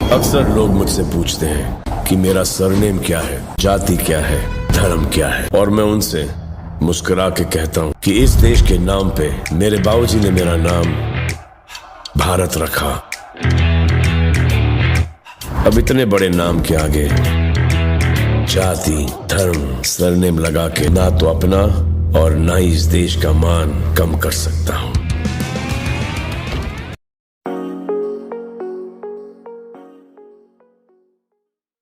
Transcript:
अक्सर लोग मुझसे पूछते हैं कि मेरा सरनेम क्या है, जाति क्या है, धर्म क्या है, और मैं उनसे मुस्कुरा के कहता हूँ कि इस देश के नाम पे मेरे बाबूजी ने मेरा नाम भारत रखा। अब इतने बड़े नाम के आगे जाति, धर्म, सरनेम लगा के ना तो अपना और ना ही इस देश का मान कम कर सकता हूँ।